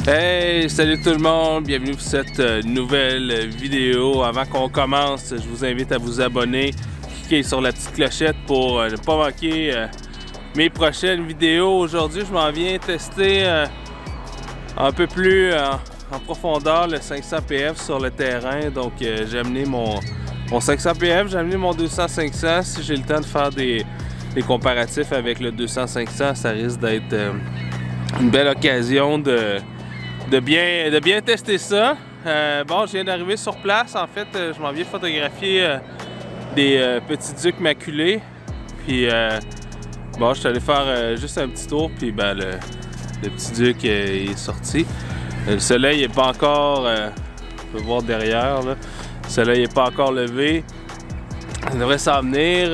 Hey, salut tout le monde, bienvenue pour cette nouvelle vidéo. Avant qu'on commence, je vous invite à vous abonner, cliquez sur la petite clochette pour ne pas manquer mes prochaines vidéos. Aujourd'hui, je m'en viens tester un peu plus en profondeur le 500 PF sur le terrain. Donc j'ai amené mon 500 PF, j'ai amené mon 200-500. Si j'ai le temps de faire des comparatifs avec le 200-500, ça risque d'être une belle occasion de bien tester ça. Bon, je viens d'arriver sur place. En fait, je m'en viens photographier des petits ducs maculés. Puis, bon, je suis allé faire juste un petit tour. Puis, ben, le petit duc est sorti. Le soleil n'est pas encore, on peut voir derrière, là. Le soleil n'est pas encore levé. Ça devrait s'en venir.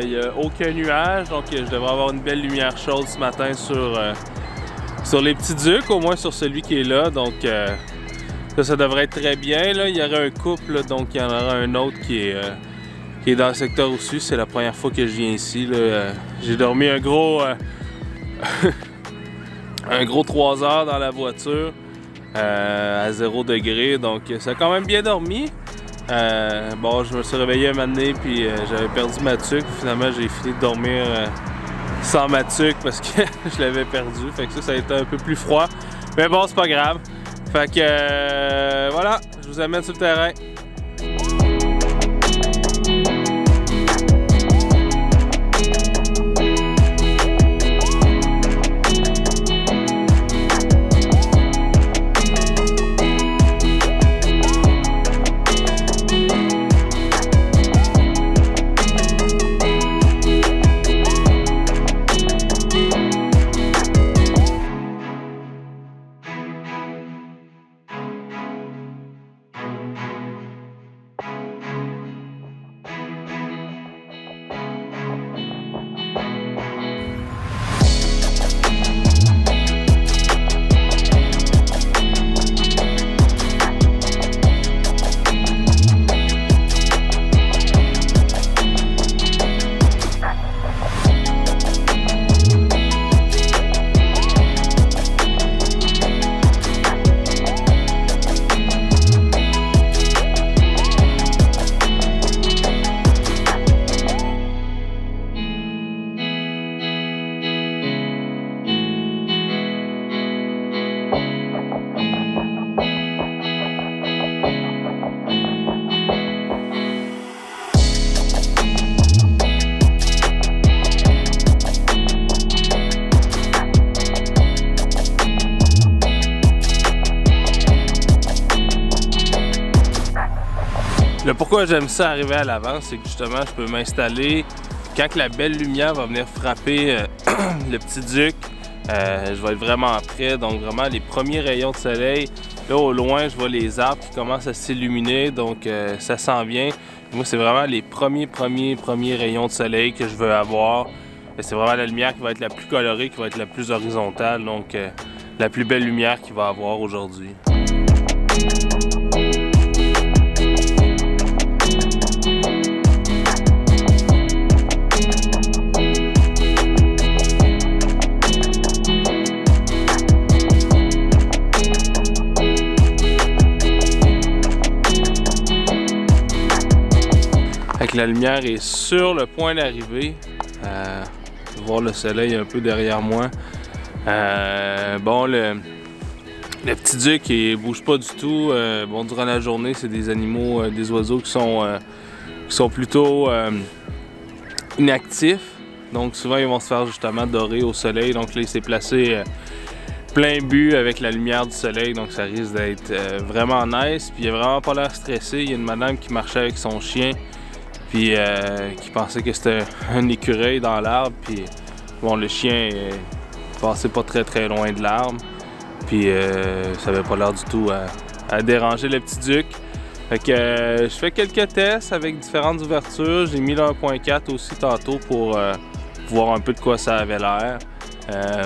Il n'y a aucun nuage. Donc, je devrais avoir une belle lumière chaude ce matin sur les petits ducs, au moins sur celui qui est là. Donc ça devrait être très bien. Là, il y aura un couple, là, donc il y en aura un autre qui est dans le secteur au-dessus. C'est la première fois que je viens ici. J'ai dormi un gros un gros 3 heures dans la voiture à 0 degré. Donc ça a quand même bien dormi. Bon, je me suis réveillé un moment donné puis j'avais perdu ma tuque. Finalement, j'ai fini de dormir sans ma tuque parce que je l'avais perdu. Fait que ça a été un peu plus froid. Mais bon, c'est pas grave. Fait que voilà, je vous amène sur le terrain. Le pourquoi j'aime ça arriver à l'avance, c'est que justement je peux m'installer. Quand la belle lumière va venir frapper le petit duc, je vais être vraiment près. Donc vraiment les premiers rayons de soleil, là au loin je vois les arbres qui commencent à s'illuminer, donc ça s'en vient. Moi c'est vraiment les premiers rayons de soleil que je veux avoir. C'est vraiment la lumière qui va être la plus colorée, qui va être la plus horizontale, donc la plus belle lumière qu'il va avoir aujourd'hui. La lumière est sur le point d'arriver. Voir le soleil un peu derrière moi. Bon, le petit duc il bouge pas du tout. Bon, durant la journée, c'est des animaux, des oiseaux qui sont plutôt inactifs. Donc souvent ils vont se faire justement dorer au soleil. Donc là il s'est placé plein but avec la lumière du soleil. Donc ça risque d'être vraiment nice. Puis il a vraiment pas l'air stressé. Il y a une madame qui marchait avec son chien. Puis qui pensait que c'était un écureuil dans l'arbre, puis bon, le chien passait pas très loin de l'arbre, puis ça avait pas l'air du tout à déranger le petit duc. Fait que je fais quelques tests avec différentes ouvertures. J'ai mis le 1.4 aussi tantôt pour voir un peu de quoi ça avait l'air.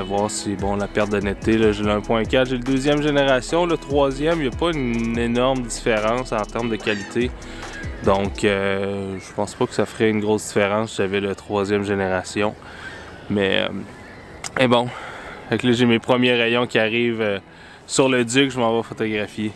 Voir si, bon, la perte de netteté, j'ai le 1.4, j'ai le 2e génération, le 3e, il n'y a pas une énorme différence en termes de qualité. Donc, je pense pas que ça ferait une grosse différence si j'avais le 3e génération. Mais bon, fait que là, j'ai mes premiers rayons qui arrivent sur le Duc, je m'en vais photographier.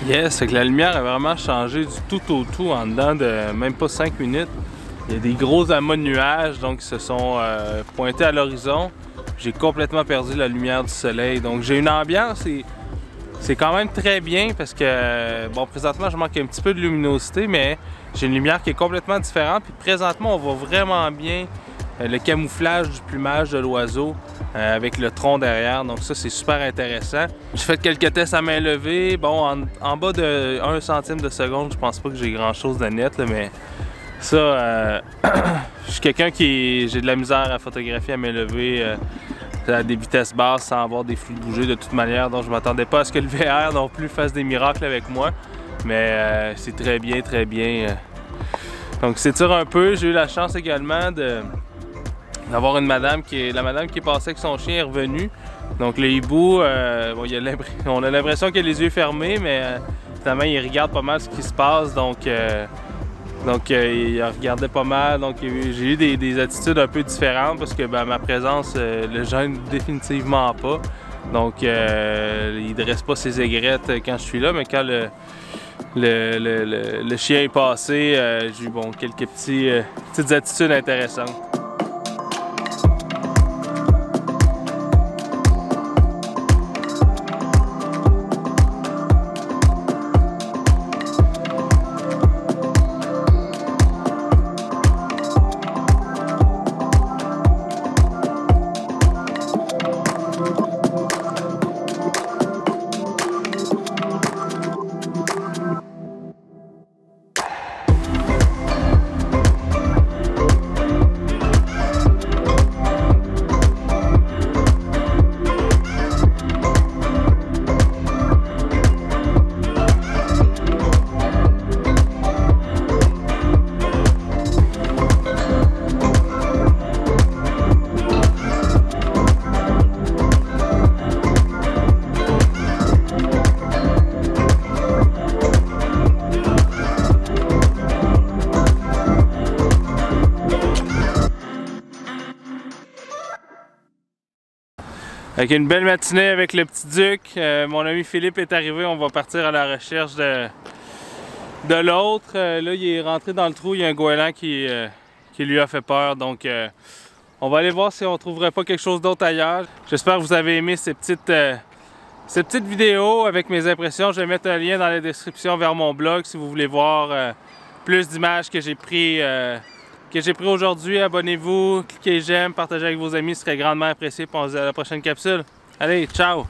Yes, c'est que la lumière a vraiment changé du tout au tout en dedans de même pas 5 minutes. Il y a des gros amas de nuages donc qui se sont pointés à l'horizon. J'ai complètement perdu la lumière du soleil. Donc j'ai une ambiance et c'est quand même très bien parce que, bon, présentement je manque un petit peu de luminosité, mais j'ai une lumière qui est complètement différente. Puis présentement on voit vraiment bien le camouflage du plumage de l'oiseau avec le tronc derrière, donc ça c'est super intéressant. J'ai fait quelques tests à main levée, bon en bas de 1 centime de seconde, je pense pas que j'ai grand chose de net là, mais ça, je suis quelqu'un qui j'ai de la misère à photographier à main levée à des vitesses basses sans avoir des flux de bouger de toute manière, donc je m'attendais pas à ce que le VR non plus fasse des miracles avec moi, mais c'est très bien, très bien. Donc c'est sûr un peu, j'ai eu la chance également d'avoir une madame la madame qui est passée avec son chien est revenue. Donc le hibou, bon, on a l'impression qu'il a les yeux fermés, mais finalement il regarde pas mal ce qui se passe, donc il regardait pas mal. Donc j'ai eu des attitudes un peu différentes parce que ma présence le gêne définitivement pas. Donc il dresse pas ses aigrettes quand je suis là, mais quand le chien est passé, j'ai eu bon, quelques petites attitudes intéressantes. Avec une belle matinée avec le petit Duc, mon ami Philippe est arrivé, on va partir à la recherche de l'autre. Là il est rentré dans le trou, il y a un goéland qui lui a fait peur, donc on va aller voir si on ne trouverait pas quelque chose d'autre ailleurs. J'espère que vous avez aimé ces petites vidéos avec mes impressions. Je vais mettre un lien dans la description vers mon blog si vous voulez voir plus d'images que j'ai pris aujourd'hui. Abonnez-vous, cliquez j'aime, partagez avec vos amis, ce serait grandement apprécié. On se dit à la prochaine capsule. Allez, ciao!